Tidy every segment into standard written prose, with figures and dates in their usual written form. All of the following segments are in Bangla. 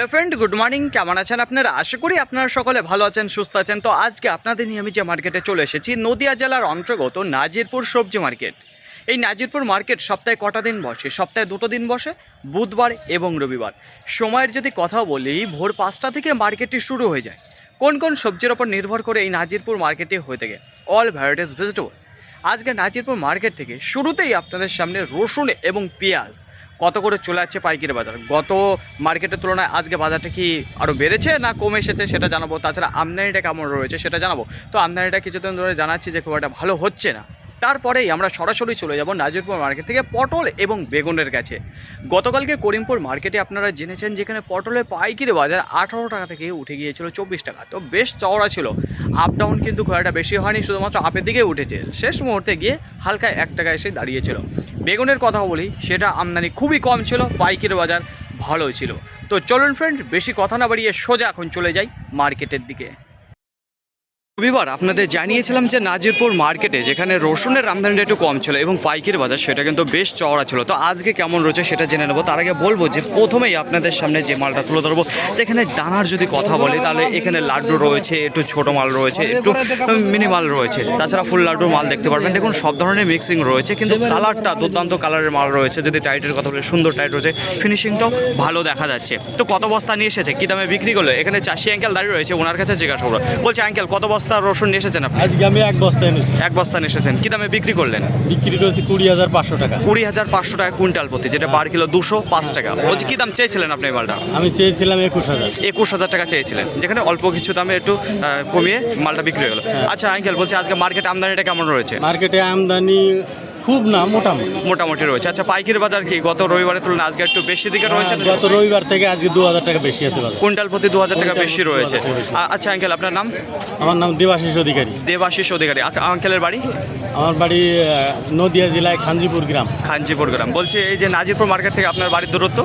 Hello friend, good morning. কেমন আছেন আপনারা? আশা করি আপনারা সকলে ভালো আছেন, সুস্থ আছেন। তো আজকে আপনাদের নিয়ে আমি যে মার্কেটে চলে এসেছি, নদিয়া জেলার অন্তর্গত নাজিরপুর সবজি মার্কেট। এই নাজিরপুর মার্কেট সপ্তাহে কটা দিন বসে? সপ্তাহে 2টো দিন বসে, বুধবার এবং রবিবার। সময়ের যদি কথা বলি, ভোর 5টা থেকে মার্কেটটি শুরু হয়ে যায়। কোন কোন সবজির ওপর নির্ভর করে এই নাজিরপুর মার্কেটে হয়ে থাকে? All varieties vegetable. আজকে নাজিরপুর মার্কেট থেকে শুরুতেই আপনাদের সামনে রসুন এবং পেঁয়াজ কত করে চলে যাচ্ছে পাইকারি বাজার। গত মার্কেটের তুলনায় আজকে বাজারটা কি আরও বেড়েছে না কমে এসেছে সেটা জানাবো। তাছাড়া আমদানিটা কেমন রয়েছে সেটা জানাবো। তো আমদানিটা কিছুদিন ধরে জানাচ্ছি যে খুব একটা ভালো হচ্ছে না। তারপরেই আমরা সরাসরি চলে যাব নাজিরপুর মার্কেট থেকে পটল এবং বেগুনের কাছে। গতকালকে করিমপুর মার্কেটে আপনারা জেনেছেন যেখানে পটলের পাইকারি বাজার 18 টাকা থেকে উঠে গিয়েছিল 24 টাকা। তো বেশ চওড়া ছিল, আপ ডাউন কিন্তু খুব একটা বেশি হয়নি, শুধুমাত্র আপের দিকে উঠেছে। শেষ মুহূর্তে গিয়ে হালকা 1 টাকা এসে দাঁড়িয়েছিল। বেগুনের কথা বলি, সেটা আমদানি খুবই কম ছিল, পাইকারি বাজার ভালোই ছিল। তো চলুন ফ্রেন্ড, বেশি কথা না বাড়িয়ে সোজা এখন চলে যাই মার্কেটের দিকে। রবিবার আপনাদের জানিয়েছিলাম যে নাজিরপুর মার্কেটে যেখানে রসুনের আমদানিটা একটু কম ছিল এবং পাইকারি বাজার সেটা কিন্তু বেশ চওড়া ছিল। তো আজকে কেমন রয়েছে সেটা জেনে নেবো। তার আগে বলবো যে প্রথমেই আপনাদের সামনে যে মালটা তুলে ধরবো, যেখানে দানার যদি কথা বলে তাহলে এখানে লাড্ডু রয়েছে, একটু ছোটো মাল রয়েছে, একটু মিনি মাল রয়েছে, তাছাড়া ফুল লাড্ডুর মাল দেখতে পারবেন। দেখুন সব ধরনের মিক্সিং রয়েছে, কিন্তু কালারটা দুর্দান্ত কালারের মাল রয়েছে। যদি টাইটের কথা বলে, সুন্দর টাইট রয়েছে, ফিনিশিংটাও ভালো দেখা যাচ্ছে। তো কত বস্তা নিয়ে এসেছে, কী দামে বিক্রি করলো, এখানে চাষি আঙ্কেল দাঁড়িয়ে রয়েছে, ওনার কাছে জিজ্ঞাসা করবো। বলছে আঙ্কেল কত বস্তা রসুন নিয়ে এসেছেন আপনি? আজকে আমি এক বস্তা এনেছি। এক বস্তা নিয়ে এসেছেন, কী দামে বিক্রি করলেন? বিক্রি করেছি 20,500 টাকা। 20,500 টাকা কুইন্টাল প্রতি, যেটা পার কিলো 205 টাকা। বলছি কী দাম চেয়েছিলেন আপনি এই মালটা? আমি চেয়েছিলাম 21,000। 21,000 টাকা চেয়েছিলেন, যেখানে অল্প কিছু দামে একটু কমিয়ে মালটা বিক্রি হয়ে গেল। আচ্ছা আঙ্কেল, বলছি আজকে মার্কেট আমদানিটা কেমন রয়েছে? মার্কেটে আমদানি খুব না, মোটামুটি রয়েছে। আচ্ছা পাইকারি বাজার কি গত রবিবারের তুলনায় আজকে একটু বেশি দিকে রয়েছে? গত রবিবার থেকে আজকে 2,000 টাকা বেশি আছে বাজার। কুইন্টাল প্রতি 2,000 টাকা বেশি রয়েছে। আচ্ছা আঙ্কেল, আপনার নাম? আমার নাম দেবাশিস অধিকারী। দেবাশিস অধিকারী। আঙ্কেলের বাড়ি? আমার বাড়ি নদিয়া জেলায় খানজিপুর গ্রাম। খানজিপুর গ্রাম। বলছি এই যে নাজিরপুর মার্কেট থেকে আপনার বাড়ির দূরত্ব?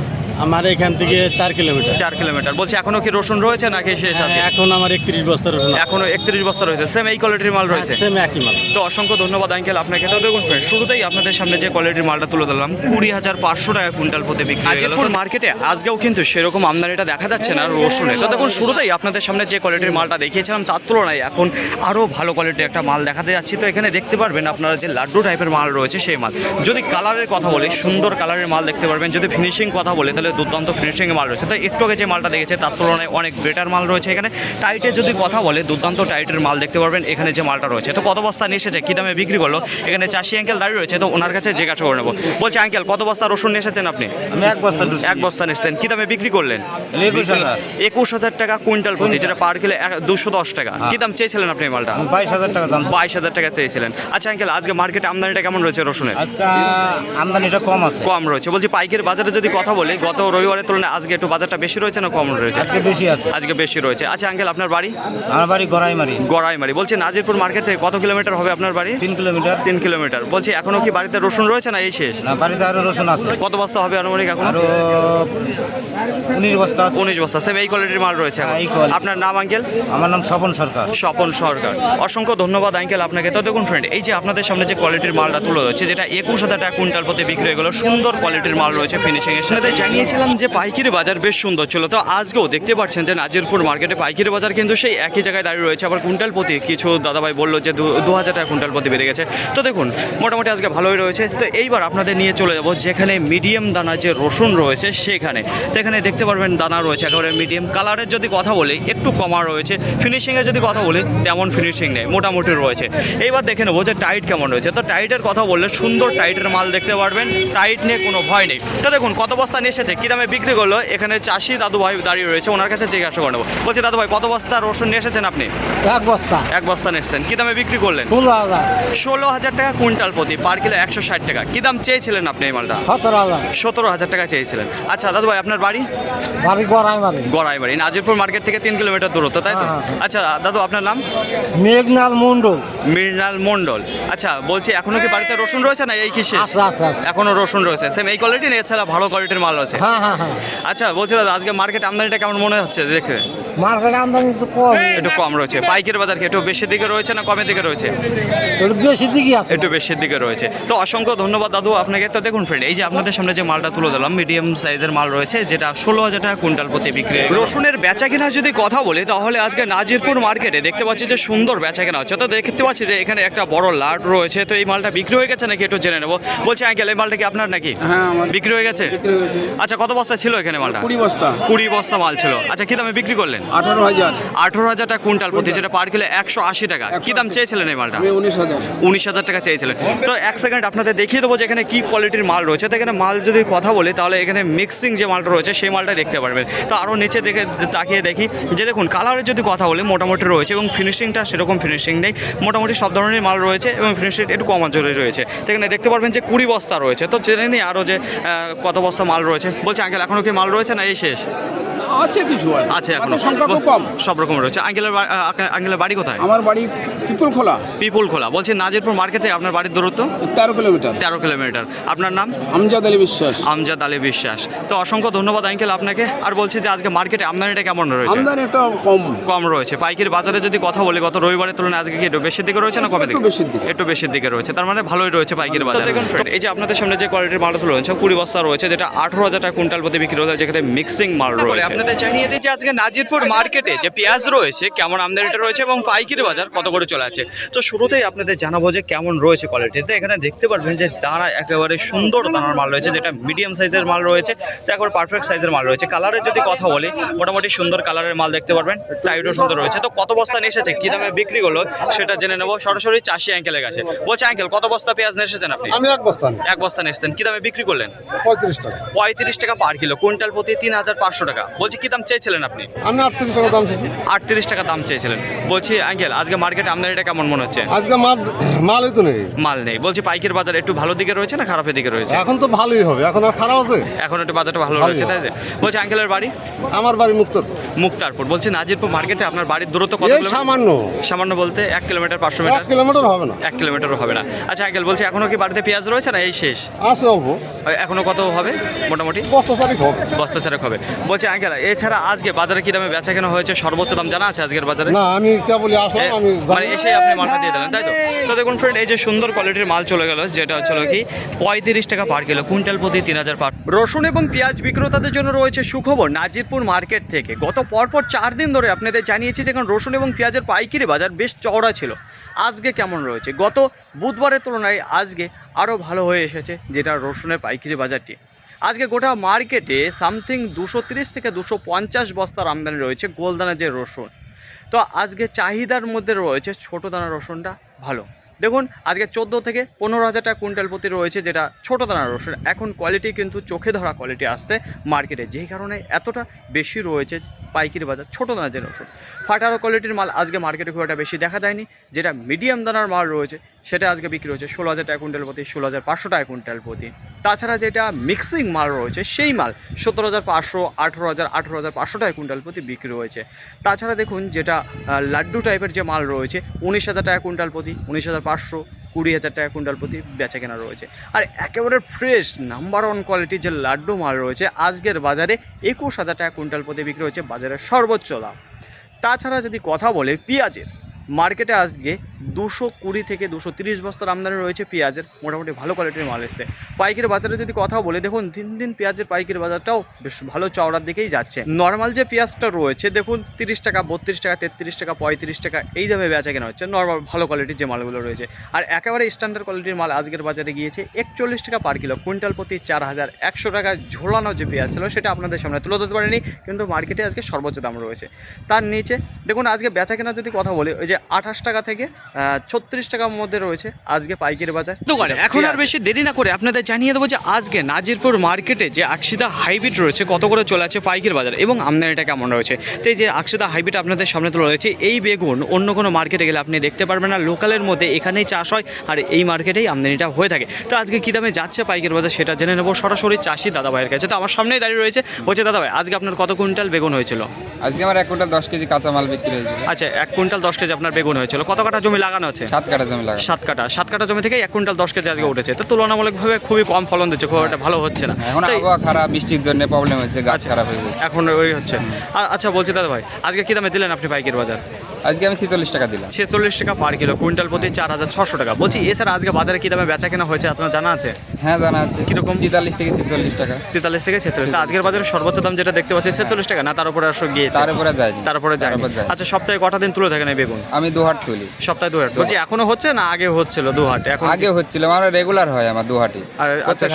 আমার এখান থেকে 4 কিলোমিটার। 4 কিলোমিটার। বলছি এখনো কি রসুন রয়েছে নাকি শেষ আছে? এখন আমার 31 বস্তা রসুন। এখনো 31 বস্তা রয়েছে, সেম এই কোয়ালিটির মাল রয়েছে? সেম একই মাল। তো অসংখ্য ধন্যবাদ আঙ্কেল আপনাকে। তো দেখুন ফ্রেন্ড, শুরুতেই আপনাদের সামনে যে কোয়ালিটির মালটা তুলে দিলাম, 20,500 টাকা কুইন্টাল প্রতি বিক্রি। নাজিরপুর মার্কেটে আজকেও কিন্তু সেরকম আমদানিটা দেখা যাচ্ছে না রসুনে। তো দেখুন শুরুতেই আপনাদের সামনে যে কোয়ালিটির মালটা দেখিয়েছিলাম তার তুলনায় এখন আরও ভালো কোয়ালিটির একটা মাল দেখাতে যাচ্ছি। তো এখানে দেখতে পারবেন আপনারা যে লাড্ডু টাইপের মাল রয়েছে সেই মাল। যদি কালারের কথা বলি, সুন্দর কালারের মাল দেখতে পারবেন। যদি ফিনিশিং কথা বলে তাহলে দুর্দান্ত ফিনিশিং মাল রয়েছে। তো একটু আগে যে মালটা দেখেছে তার তুলনায় অনেক বেটার মাল রয়েছে এখানে। টাইটের যদি কথা বলে, দুর্দান্ত টাইটের মাল দেখতে পারবেন এখানে যে মালটা রয়েছে। তো কত বস্তা নিয়ে এসেছে, কী দামে বিক্রি করলো, এখানে চাষি আঙ্কেল দাঁড়িয়ে রয়েছে, তো ওনার কাছে জিজ্ঞাসা করে নেবো। বলছে আঙ্কেল কত বস্তা রসুন নিয়ে এসেছেন আপনি? আমি এক বস্তা। এক বস্তা নিয়ে এসেছেন, কী দামে বিক্রি করলেন? 21,000 টাকা কুইন্টাল প্রতি, যেটা পার কিলো 210 টাকা। কী দাম চেয়েছিলেন আপনি এই মালটা? 22,000 টাকা দাম। 22,000 টাকা চেয়েছিলেন। আচ্ছা আঙ্কেল, আজকে মার্কেটে আমদানিটা কেমন রয়েছে রসুনের? আজকে আমদানিটা কম আছে। কম রয়েছে। বলছি পাইকারি বাজারে যদি কথা বলি, গত রবিবারের তুলনায় আজকে একটু বাজারটা বেশি রয়েছে না কম রয়েছে? আজকে বেশি আছে। আজকে বেশি রয়েছে। আচ্ছা আঙ্কেল, আপনার বাড়ি? আমার বাড়ি গড়াইমারি। গড়াইমারি। বলছি নাজিরপুর মার্কেট থেকে কত কিলোমিটার হবে আপনার বাড়ি? 3 কিলোমিটার। 3 কিলোমিটার। বলছি এখনো কি বাড়িতে রসুন রয়েছে না এই শেষ? না, বাড়িতে আরো রসুন আছে। কত বস্তা হবে আনুমানিক এখন? আরো 19 বস্তা আছে। 19 বস্তা, সেম এই কোয়ালিটির মাল রয়েছে এখন। এই quality। আপনার নাম আঙ্কেল? আমার নাম স্বপন সরকার। স্বপন সরকার। অসংখ্য ধন্যবাদ আঙ্কেল আপনাকে। তো দেখুন ফ্রেন্ড, এই যে আপনাদের সামনে যে কোয়ালিটির মালটা তুলে ধরছে, যেটা 21,000 টাকা কুইন্টাল প্রতি বিক্রি হয়ে গেলো, সুন্দর কোয়ালিটির মাল রয়েছে ফিনিশিং এর সাথে। জানিয়েছিলাম যে পাইকারি বাজার বেশ সুন্দর ছিল। তো আজকেও দেখতে পাচ্ছেন যে নাজিরপুর মার্কেটে পাইকারি বাজার কিন্তু সেই একই জায়গায় দাঁড়িয়ে রয়েছে। আবার কুইন্টাল প্রতি কিছু দাদাভাই বললো যে 2,000 টাকা কুইন্টাল প্রতি বেড়ে গেছে। তো দেখুন মোটামুটি আজকে ভালোই রয়েছে। তো এইবার আপনাদের নিয়ে চলে যাব যেখানে মিডিয়াম দানা যে রসুন রয়েছে সেখানে। তো এখানে দেখতে পারবেন দানা রয়েছে একেবারে মিডিয়াম। কালারের যদি কথা বলি একটু কমা রয়েছে, ফিনিশিংয়ের যদি কথা বলি তেমন ফিনিশিং নেই, মোটামুটি রয়েছে। এইবার দেখে নেবো যে টাইট কেমন রয়েছে। তো টাইটের কথা বললে সুন্দর টাইটের মাল দেখতে পারবেন, টাইট নিয়ে কোনো ভয় নেই। তো দেখুন কত বস্তা নিয়ে এসেছে, কী দামে বিক্রি করলো, এখানে চাষি দাদু ভাই দাঁড়িয়ে রয়েছে, ওনার কাছে জিজ্ঞাসা করে নেবো। বলছি দাদু ভাই কত বস্তা রসুন নিয়ে এসেছেন আপনি? এক বস্তা। এক বস্তা নিয়ে এসেছেন, কী দামে বিক্রি করলেন? 16,000 টাকা কুইন্টাল প্রতি, পার কিলো 160 টাকা। কী দাম চেয়েছিলেন আপনি এই মালটা? 17,000 টাকা চেয়েছিলেন। আচ্ছা দাদু ভাই, আপনার বাড়ি? বাড়ি গড়াইমারি। গড়াইবাড়ি। নাজিরপুর মার্কেট থেকে 3 কিলোমিটার দূরত্ব, তাই তো? আচ্ছা দাদু, আপনার নাম? মেঘনাল মন্ডল। মৃণাল মণ্ডল। আচ্ছা বলছি এখনো কি বাড়িতে রসুন রয়েছে না এই কি শেষ? আছে। এখনো রসুন রয়েছে, সেম এই কোয়ালিটি না এছাড়া ভালো কোয়ালিটির মাল রয়েছে? হ্যাঁ হ্যাঁ হ্যাঁ আচ্ছা বলছি দাদা, আজকে মার্কেট আমদানিটা কেমন মনে হচ্ছে দেখে? মার্কেটে আমদানি তো কম, একটু কম রয়েছে। পাইকারি বাজার কি একটু বেশির দিকে রয়েছে না কমের দিকে রয়েছে? একটু বেশি দিকে আছে। একটু বেশির দিকে রয়েছে। তো অসংখ্য ধন্যবাদ দাদু আপনাকে। তো দেখুন ফ্রেন্ড, এই যে আপনাদের সামনে যে মালটা তুলে দিলাম মিডিয়াম সাইজের মাল রয়েছে, যেটা 16,000 টাকা কুইন্টাল প্রতি বিক্রি। রসুনের বেচা কেনার যদি কথা বলি তাহলে আজকে নাজিরপুর মার্কেটে দেখতে পাচ্ছি যে সুন্দর বেচা কেনা হচ্ছে। তো দেখতে পাচ্ছি যে এখানে একটা বড় লাট রয়েছে। তো এই মালটা বিক্রি হয়ে গেছে নাকি একটু জেনে নেবো। বলছি আঙ্কেল, এই মালটা কি আপনার নাকি? হ্যাঁ, আমার বিক্রি হয়ে গেছে। বিক্রি হয়েছে। আচ্ছা, কত বস্তা ছিল এখানে মালটা? 20 বস্তা। 20 বস্তা মাল ছিল। আচ্ছা, কি দামে বিক্রি করলেন? 18,000। 18,000 টাকা কুইন্টাল প্রতি, যেটা পার কিলো 180 টাকা। কি দাম চেয়েছিলেন এই মালটা? আমি 19,000। 19,000 টাকা চেয়েছিলেন। তো এক সেকেন্ড আপনাদের দেখিয়ে দেবো যে এখানে কি কোয়ালিটির মাল রয়েছে। তো এখানে মাল যদি কথা বলি তাহলে এখানে মিক্সিং যে মালটা রয়েছে সেই মালটা দেখতে পারবেন। তো আরও নিচে দেখে তাকিয়ে দেখি যে দেখুন কালারের যদি কথা বলি মোটামুটি রয়েছে, এবং ফিনিশিংটা সেরকম ফিনিশিং নেই। মোটামুটি সব ধরনের মাল রয়েছে এবং ফিনিশিং একটু কম জোরে রয়েছে। তো এখানে দেখতে পারবেন যে 20 বস্তা রয়েছে। তো জেনে নিই আরও যে কত বস্তা মাল রয়েছে। বলছি আঙ্কেল, এখনও কি মাল রয়েছে না এই শেষ? আছে কিছু আর। আছে মাত্র এখনো সংখ্যা খুব কম। সব রকম রয়েছে। আঙ্কেলের বাড়ি কোথায়? আমার বাড়ি পিপল খোলা, পিপুল খোলা। বলছি নাজিরপুর মার্কেট থেকে আপনার বাড়ির দূরত্ব? 13 কিলোমিটার। 13 কিলোমিটার। আপনার নাম? আমজাদ আলী বিশ্বাস। আমজাদ আলী বিশ্বাস। তো অসংখ্য ধন্যবাদ আঙ্কেল আপনাকে। আর বলছি যে আজকে মার্কেটে আমদানিটা কেমন রয়েছে? আমদানি একটা কম। কম রয়েছে। পাইকারি বাজারে যদি কথা বলি গত রবিবারের তুলনায় আজকে কি একটু বেশির দিকে রয়েছে না কমের একটু দিকে? বেশির দিকে। একটু বেশির দিকে রয়েছে। তার মানে ভালোই রয়েছে পাইকারি বাজার। দেখুন friend, এই যে আপনাদের সামনে যে কোয়ালিটির মালটা তুলে রয়েছে 20 বস্তা রয়েছে, যেটা 18,000 টাকা কুইন্টাল প্রতি বিক্রি হচ্ছে, যেখানে মিক্সিং মাল রয়েছে। আপনাদের জানিয়ে দিই যে আজকে নাজিরপুর মার্কেটে যে পেঁয়াজ রয়েছে কেমন আমদানিটা রয়েছে এবং পাইকারি বাজার কত করে চলে আছে। তো শুরুতেই আপনাদের জানাবো যে কেমন রয়েছে কোয়ালিটি। তো এখানে দেখতে পারবেন যে দানা একেবারে সুন্দর দানার মাল রয়েছে, যেটা মিডিয়াম সাইজের মাল রয়েছে। তো একবার পারফেক্ট সাইজের মাল রয়েছে। কালারের যদি কথা বলি মোটামুটি সুন্দর কালারের মাল দেখতে পারবেন। টাইটও সুন্দর রয়েছে। তো কত বস্তা নিয়ে এসেছে, কি দামে বিক্রি করলো সেটা জেনে নেবো সরাসরি চাষি আঙ্কেলের কাছে। বলছে আঙ্কেল, কত বস্তা পেঁয়াজ নিয়ে এসেছেন আপনি? আমি এক বস্তা নিই, এক বস্তা নিয়ে এসেছেন। কি দামে বিক্রি করলেন? 35 টাকা। 35 টাকা পার কিলো, কুইন্টাল প্রতি 3,500 টাকা। বলছি কি দাম চেয়েছিলেন আপনি? আমি 38 টাকা দাম চাইছি। 38 টাকা দাম চেয়েছিলেন। বলছি আঙ্কেল, আজকে মার্কেটে আমদানিটা কেমন মনে হচ্ছে? আজকে মালই তো নেই। মাল নেই। বলছি পাইকারি বাজার একটু ভালো দিকে রয়েছে না খারাপের দিকে রয়েছে? এখন তো ভালোই হবে, এখন আর খারাপ আছে? এখন একটু বাজারটা ভালো রয়েছে, তাই তো? বলছি আঙ্কেলের বাড়ি? আমার বাড়ি মুক্তর। মুক্তারপুর। বলছি নাজিরপুর মার্কেটে আপনার বাড়ির দূরত্ব কত এই কিলোমিটার? সামান্য সামান্য বলতে 1 কিলোমিটার 500 1 মিটার? কিলোমিটার হবে না। 1 কিলোমিটারও হবে না। আচ্ছা আঙ্কেল, বলছি এখনো কি বাড়িতে পেঁয়াজ রয়েছে না এই শেষ? আছে অল্প, এখনো কত হবে মোটামুটি? বস্তা চারিক হোক। বস্তা ছাড়া হবে। বলছি আঙ্কেল, এছাড়া আজকে বাজারে কি দামে বেচা কেনা হয়েছে সর্বোচ্চ দাম জানা আছে আজকের বাজারে? না, আমি কেবলই আসলাম, আমি মানে এসে আপনি মালটা দিয়ে দিলেন, তাই তো? তো দেখুন ফ্রেন্ড, এই যে সুন্দর কোয়ালিটির মাল চলে গেল, যেটা হচ্ছে কি 35 টাকা পার কিলো, কুইন্টাল প্রতি 3,000 পার। রসুন এবং পেঁয়াজ বিক্রেতাদের জন্য রয়েছে সুখবর নাজিরপুর মার্কেট থেকে। গত পরপর 4 দিন ধরে আপনাদের জানিয়েছি যে কারণ রসুন এবং পেঁয়াজের পাইকারি বাজার বেশ চওড়া ছিল। আজকে কেমন রয়েছে? গত বুধবারের তুলনায় আজকে আরও ভালো হয়ে এসেছে যেটা রসুনের পাইকারি বাজারটি। আজকে গোটা মার্কেটে সামথিং 230 থেকে 250 বস্তার আমদানি রয়েছে গোলদানা যে রসুন। তো আজকে চাহিদার মধ্যে রয়েছে ছোটো দানা রসুনটা ভালো। দেখুন আজকে 14 থেকে 15,000 টাকা কুইন্টাল প্রতি রয়েছে, যেটা ছোটো দানার রসুন। এখন কোয়ালিটি কিন্তু চোখে ধরা কোয়ালিটি আসছে মার্কেটে, যেই কারণে এতটা বেশি রয়েছে পাইকারি বাজার ছোটো দানার যে রসুন। ফাটারো কোয়ালিটির মাল আজকে মার্কেটে খুব একটা বেশি দেখা যায়নি। যেটা মিডিয়াম দানার মাল রয়েছে সেটা আজকে বিক্রি হচ্ছে 16,000 টাকা কুইন্টাল প্রতি, 16,500 টাকা কুইন্টাল প্রতি। তাছাড়া যেটা মিক্সিং মাল রয়েছে সেই মাল 17,500, 18,000, 18,500 টাকা কুইন্টাল প্রতি বিক্রি হয়েছে। তাছাড়া দেখুন যেটা লাড্ডু টাইপের যে মাল রয়েছে 19,000 টাকা কুইন্টাল প্রতি, 19,500, 20,000 টাকা কুইন্টাল প্রতি বেচা কেনা রয়েছে। আর একেবারে ফ্রেশ নাম্বার 1 কোয়ালিটির যে লাড্ডু মাল রয়েছে আজকের বাজারে 21,000 টাকা কুইন্টাল প্রতি বিক্রি হচ্ছে, বাজারের সর্বোচ্চ দাম। তাছাড়া যদি কথা বলে পেঁয়াজের, মার্কেটে আজকে 220 থেকে 230 বস্তার আমদানি রয়েছে পেঁয়াজের। মোটামুটি ভালো কোয়ালিটির মাল এসছে। পাইকারি বাজারে যদি কথা বলে দেখুন দিন দিন পেঁয়াজের পাইকারি বাজারটাও বেশ ভালো চওড়ার দিকেই যাচ্ছে। নর্মাল যে পেঁয়াজটা রয়েছে দেখুন 30 টাকা, 32 টাকা, 33 টাকা, 35 টাকা এই দামে বেচা কেনা হচ্ছে নর্মাল ভালো কোয়ালিটির যে মালগুলো রয়েছে। আর একেবারে স্ট্যান্ডার্ড কোয়ালিটির মাল আজকের বাজারে গিয়েছে 41 টাকা পার কিলো, কুইন্টাল প্রতি 4,100 টাকা। ঝোলানো যে পেঁয়াজ ছিল সেটা আপনাদের সামনে তুলে ধরতে পারিনি, কিন্তু মার্কেটে আজকে সর্বোচ্চ দাম রয়েছে। তার নিচে দেখুন আজকে বেচা কেনার যদি কথা বলি ওই যে 28 টাকা থেকে 36 টাকার মধ্যে রয়েছে আজকে পাইকারি বাজার দোকানে। এখন আর বেশি দেরি না করে আপনাদের জানিয়ে দেবো যে আজকে নাজিরপুর মার্কেটে যে আকশিদা হাইব্রিড রয়েছে কত করে চলে আছে পাইকারি বাজার এবং আমদানিটা কেমন রয়েছে। তো এই যে আকশিদা হাইব্রিড আপনাদের সামনে তোলা রয়েছে, এই বেগুন অন্য কোনো মার্কেটে গেলে আপনি দেখতে পারবেন না। লোকালের মধ্যে এখানেই চাষ হয় আর এই মার্কেটেই আমদানিটা হয়ে থাকে। তো আজকে কী দামে যাচ্ছে পাইকারি বাজার সেটা জেনে নেবো সরাসরি চাষি দাদা ভাইয়ের কাছে। তো আমার সামনেই দাঁড়িয়ে রয়েছে, বলছে দাদা ভাই আজকে আপনার কত কুইন্টাল বেগুন হয়েছিল? আজকে আমার 1 কুইন্টাল 10 কেজি কাঁচা মাল বিক্রি হয়েছে। আচ্ছা 1 কুইন্টাল 10 কেজি আপনার আপনার বেগুন হয়েছিল। কত কাঠা জমি লাগানো আছে? 7 কাঠা জমি লাগা। 7 কাঠা জমি থেকে 1 কুইন্টাল 10 কেজি আজকে উঠেছে। তো তুলনামূলকভাবে খুবই কম ফলন দিচ্ছে, খুব একটা ভালো হচ্ছে না। এখন তো আবহাওয়া খারাপ, বৃষ্টির জন্য প্রবলেম হচ্ছে, গাছ আচ্ছা। খারাপ হয়ে গেছে। এখন ওই হচ্ছে। আচ্ছা বলছি দাদা ভাই, আজকে কি দামে দিলেন আপনি পাইকারি বাজার? আজকে আমি 46 টাকা দিলাম। 46 টাকা পার কিলো, কুইন্টাল প্রতি 4600 টাকা। বলছি এছাড়া আজকে বাজারে কি দামে বেচা কেনা হয়েছে আপনার জানা আছে? হ্যাঁ জানা আছে। কিরকম? 43 থেকে 46 টাকা। 43 থেকে 46। তো আজকের বাজারে সর্বোচ্চ দাম যেটা দেখতে পাচ্ছি 46 টাকা, না তার উপরে আসলে গিয়েছে? তার উপরে যায়নি। তারপরে যায়। তার উপরে যায়নি। আচ্ছা, সপ্তাহে কটা দিন তুলে থাকেন এই বেগুন? আমি 2 হাট তুলি। সপ্তাহে 2 হাট। বলছি এখনো হচ্ছে না আগে হচ্ছিল 2 হাট? এখন আগে হচ্ছিল, আমার রেগুলার হয় আমার 2 হাটই। আচ্ছা,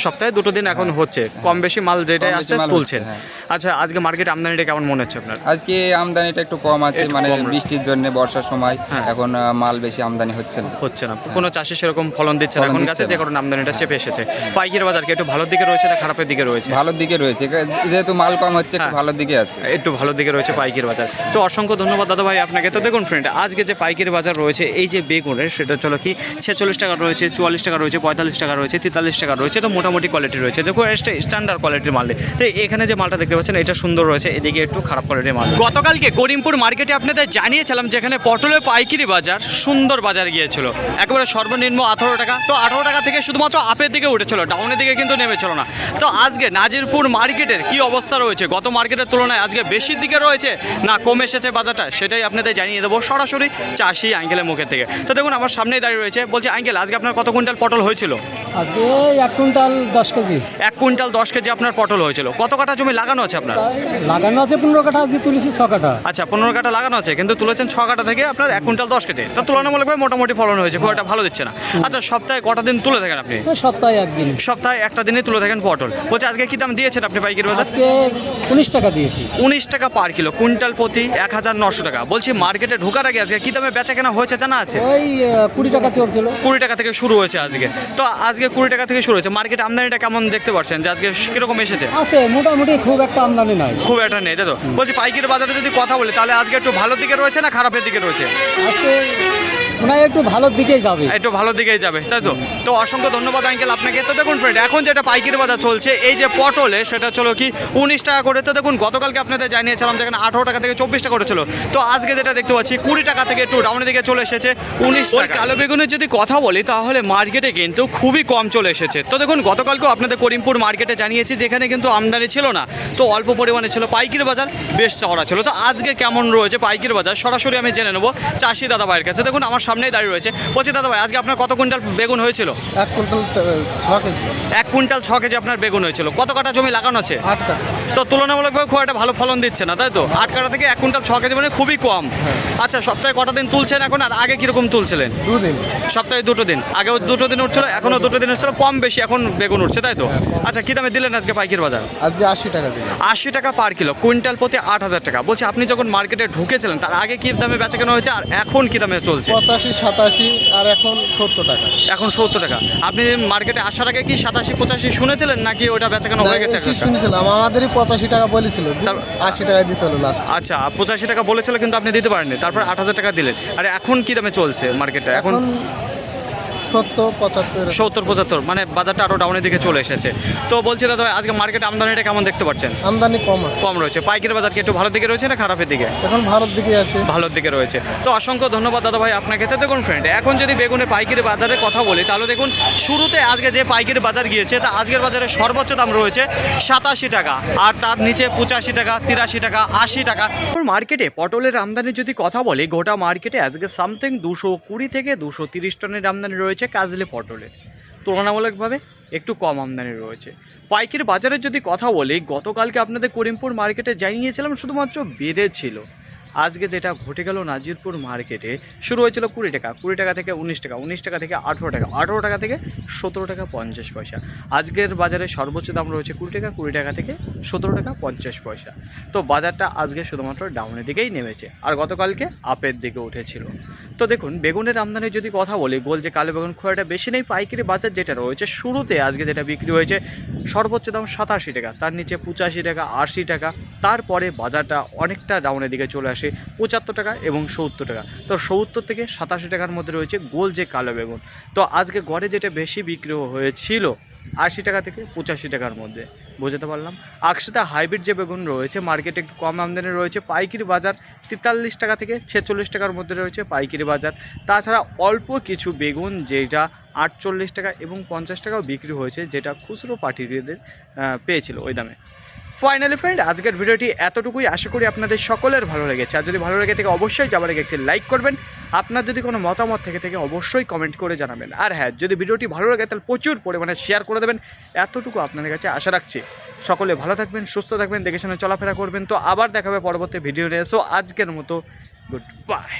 সপ্তাহে 2 দিন এখন হচ্ছে, কম বেশি মাল যেটাই কম বেশি আসছে মাল তুলছেন। হচ্ছে, হ্যাঁ। আচ্ছা, আজকে মার্কেট আমদানিটা কেমন মনে হচ্ছে আপনার? আজকে আমদানিটা একটু কম আছে, একটু মানে কম রয়েছে। বৃষ্টির জন্য, বর্ষার সময় হ্যাঁ। এখন মাল বেশি আমদানি হচ্ছে না। হচ্ছে না, কোনো চাষি সেরকম ফলন দিচ্ছে না ফলন এখন দিচ্ছে গাছে, না। যে কারণে আমদানিটা চেপে এসেছে। পাইকারি বাজার কি একটু ভালোর দিকে রয়েছে না খারাপের দিকে রয়েছে? ভালোর দিকে রয়েছে, যেহেতু মাল কম হচ্ছে, একটু হ্যাঁ। ভালোর দিকে আছে। একটু ভালো দিকে রয়েছে পাইকারি বাজার। তো অসংখ্য ধন্যবাদ দাদা ভাই আপনাকে। তো দেখুন ফ্রেন্ড, আজকে যে পাইকারি বাজার রয়েছে এই যে বেগুনের, সেটা চলো কি 46 টাকা রয়েছে, 44 টাকা রয়েছে, 45 টাকা রয়েছে, 43 টাকা রয়েছে। তো মোটামুটি কোয়ালিটি রয়েছে। দেখো এটা স্ট্যান্ডার্ড কোয়ালিটির মাল। তো এখানে যে মালটা দেখতে পাচ্ছেন এটা সুন্দর রয়েছে, এদিকে একটু খারাপ কোয়ালিটির মাল। গতকালকে করিমপুর মার্কেটে আপনাদের জানিয়েছিলাম যেখানে পটলের পাইকারি বাজার সুন্দর বাজার গিয়েছিল, একেবারে সর্বনিম্ন 18 টাকা। তো 18 টাকা থেকে শুধুমাত্র আপের দিকে উঠেছিল, ডাউনের দিকে কিন্তু নেমেছিল না। তো আজকে নাজিরপুর মার্কেটের কি অবস্থা রয়েছে, গত মার্কেটের তুলনায় আজকে বেশির দিকে রয়েছে না কম এসেছে বাজারটা, সেটাই আপনাদের জানিয়ে দেবো সরাসরি চাষি আঙ্কেলের মুখের থেকে। তো দেখুন আমার সামনেই দাঁড়িয়ে রয়েছে। বলছি আঙ্কেল, আজকে আপনার কত কুইন্টাল পটল হয়েছিল? আজকে 1 কুইন্টাল 10 কেজি 1 কুইন্টাল 10 কেজি আপনার পটল হয়েছিল। কত কাঠা জমি লাগানো আছে আপনার? লাগানো আছে 15 কাঠা, আজকে তুলেছি 6 কাঠা। আচ্ছা, 15 কাঠা লাগানো আছে, কিন্তু তুলেছেন 6 কাঠা থেকে আপনার 1 কুইন্টাল 10 কেজি। তো তুলনামূলকভাবে মোটামুটি ফলন হয়েছে, খুব একটা ভালো দিচ্ছে না। আচ্ছা, সপ্তাহে কটা দিন তুলে থাকেন আপনি? সপ্তাহে একদিন। সপ্তাহে একটা দিনই তুলে থাকেন পটল। বলছি আজকে কি দাম দিয়েছেন আপনি পাইকারি বাজার? আজকে 19 টাকা দিয়েছি। 19 টাকা পার কিলো, কুইন্টাল প্রতি 1900 টাকা। বলছি মার্কেটে ঢোকার আগে আজকে কি দামে বেচা কেনা হয়েছে জানা আছে? ওই 20 টাকা চলছিল। 20 টাকা থেকে শুরু হয়েছে আজকে। তো আজকে 20 টাকা থেকে শুরু হয়েছে। মার্কেটে আমদানিটা কেমন দেখতে পাচ্ছেন যে আজকে কিরকম এসেছে? আছে মোটামুটি, খুব একটা আমদানি নাই। খুব একটা নেই, তাই তো? বলছি পাইকারি বাজারে যদি কথা বলি তাহলে আজকে একটু ভালো দিকে রয়েছে না খারাপের দিকে রয়েছে? আজকে মনে হয় একটু ভালোর দিকেই যাবে। একটু ভালো দিকেই যাবে, তাই তো? তো অসংখ্য ধন্যবাদ আঙ্কেল আপনাকে। তো দেখুন ফ্রেন্ড, এখন যেটা পাইকারি বাজার চলছে এই যে পটলে, সেটা চলো কি 19 টাকা করে। তো দেখুন গতকালকে আপনাদের জানিয়েছিলাম যেখানে 18 টাকা থেকে 24 টাকা করে ছিল। তো আজকে যেটা দেখতে পাচ্ছি 20 টাকা থেকে একটু ডাউনের দিকে চলে এসেছে 19 টাকা। কালো বেগুনের যদি কথা বলি তাহলে মার্কেটে কিন্তু খুবই কম চলে এসেছে। তো দেখুন গতকালকেও আপনাদের করিমপুর মার্কেটে জানিয়েছি যেখানে কিন্তু আমদানি ছিল না, তো অল্প পরিমাণে ছিল, পাইকারি বাজার বেশ চওড়া ছিল। তো আজকে কেমন রয়েছে পাইকারি বাজার সরাসরি আমি জেনে নেবো চাষি দাদা ভাইয়ের কাছে। দেখুন আমার সামনেই দাঁড়িয়ে রয়েছে। বলছি দাদা ভাই, আজকে আপনার কত কুইন্টাল বেগুন হয়েছিল? 1 কুইন্টাল 6 কেজি 1 কুইন্টাল 6 কেজি আপনার বেগুন হয়েছিল। কত কাঠা জমি লাগানো আছে? 8 টাকা। তো তুলনামূলকভাবে খুব একটা ভালো ফলন দিচ্ছে না, তাই তো? 8 কাঠা থেকে 1 কুইন্টাল 6 কেজি মানে খুবই কম। আচ্ছা, সপ্তাহে কটা দিন তুলছেন এখন, আর আগে কিরকম তুলছিলেন? 2 দিন। সপ্তাহে 2 দিন, আগেও 2 দিন উঠছিল, এখনও 2 দিন উঠছিল, কম বেশি এখন বেগুন উঠছে, তাই তো? আচ্ছা, কি দামে দিলেন আজকে পাইকারি বাজার? আজকে 80 টাকা দিন। 80 টাকা পার কিলো, কুইন্টাল প্রতি 8000 টাকা। বলছি আপনি যখন মার্কেটে ঢুকেছিলেন তার আগে কি দামে বেচা কেনা হয়েছে আর এখন কি দামে চলছে? 85 87 আর এখন 70 টাকা। এখন 70 টাকা। আপনি মার্কেটে আসার আগে কি 87 85 শুনেছিলেন নাকি ওটা বেচা কেনা হয়ে গেছে? শুনেছিলাম, আমাদেরই 85 টাকা বলেছিল, 80 টাকা দিতে হলো লাস্ট। আচ্ছা, 85 টাকা বলেছিল কিন্তু আপনি দিতে পারেননি, তারপর 8000 টাকা দিলেন। আরে এখন কি দামে চলছে মার্কেটে? এখন 70 75। 70 75, মানে বাজারটা আরও ডাউনের দিকে চলে এসেছে। তো বলছি দাদা আজকে মার্কেটে আমদানিটা কেমন দেখতে পাচ্ছেন? আমদানি কম আছে। কম রয়েছে। পাইকারি বাজার কি একটু ভালোর দিকে রয়েছে না খারাপের দিকে? এখন ভারত দিকে আছে। ভালোর দিকে রয়েছে। তো অসংখ্য ধন্যবাদ দাদা ভাই আপনাকে। তো দেখুন ফ্রেন্ড, এখন যদি বেগুনের পাইকারি বাজারের কথা বলি তাহলে দেখুন শুরুতে আজকে যে পাইকারি বাজার গিয়েছে তা আজকের বাজারে সর্বোচ্চ দাম রয়েছে 87 টাকা, আর তার নিচে 85 টাকা, 83 টাকা, 80 টাকা। মার্কেটে পটলের আমদানির যদি কথা বলি, গোটা মার্কেটে আজকে সামথিং 220 থেকে 230 টনের আমদানি রয়েছে কাজলি পটলে। তুলনামূলকভাবে একটু কম আমদানি রয়েছে। পাইকারি বাজারের যদি কথা বলি, গতকালকে আপনাদের করিমপুর মার্কেটে জানিয়েছিলাম শুধুমাত্র বেড়েছিল। আজকে যেটা ঘটে গেল নাজিরপুর মার্কেটে, শুরু হয়েছিল 20 টাকা, 20 টাকা থেকে 19 টাকা, 19 টাকা থেকে 18 টাকা, 18 টাকা থেকে 17 টাকা 50 পয়সা। আজকের বাজারে সর্বোচ্চ দাম রয়েছে 20 টাকা, 20 টাকা থেকে 17 টাকা 50 পয়সা। তো বাজারটা আজকে শুধুমাত্র ডাউনের দিকেই নেমেছে, আর গতকালকে আপের দিকে উঠেছিল। তো দেখুন বেগুনের আমদানি যদি কথা বলি, গোল যে কালো বেগুন খুব একটা বেশি নেই। পাইকারি বাজার যেটা রয়েছে শুরুতে আজকে যেটা বিক্রি হয়েছে সর্বোচ্চ দাম 87 টাকা, তার নিচে 85 টাকা, 80 টাকা, তারপরে বাজারটা অনেকটা ডাউনের দিকে চলে আসে 75 টাকা এবং 70 টাকা। তো 70 থেকে 87 টাকার মধ্যে রয়েছে গোল যে কালো বেগুন। তো আজকে গড়ে যেটা বেশি বিক্রি হয়েছিল 80 টাকা থেকে 85 টাকার মধ্যে, বোঝাতে পারলাম। আকশিতা হাইব্রিড যে বেগুন রয়েছে মার্কেটে একটু কম আমদানি রয়েছে। পাইকারি বাজার 43 টাকা থেকে 46 টাকার মধ্যে রয়েছে পাইকারি বাজার। তাছাড়া অল্প কিছু বেগুন যেটা 48 টাকা এবং 50 টাকাও বিক্রি হয়েছে, যেটা খুচরো পাঠিয়ে পেয়েছিল ওই দামে। ফাইনালি ফ্রেন্ড, আজকের ভিডিওটি এতটুকুই। আশা করি আপনাদের সকলের ভালো লেগেছে। আর যদি ভালো লেগে থাকে অবশ্যই যাবার আগে একটি লাইক করবেন। আপনার যদি কোনো মতামত থেকে অবশ্যই কমেন্ট করে জানাবেন। আর হ্যাঁ, যদি ভিডিওটি ভালো লাগে তাহলে প্রচুর পরিমাণে শেয়ার করে দেবেন। এতটুকু আপনাদের কাছে আশা রাখছি। সকলে ভালো থাকবেন, সুস্থ থাকবেন, দেখে শুনে চলাফেরা করবেন। তো আবার দেখা হবে পরবর্তী ভিডিও নিয়ে। সো আজকের মতো গুড বাই।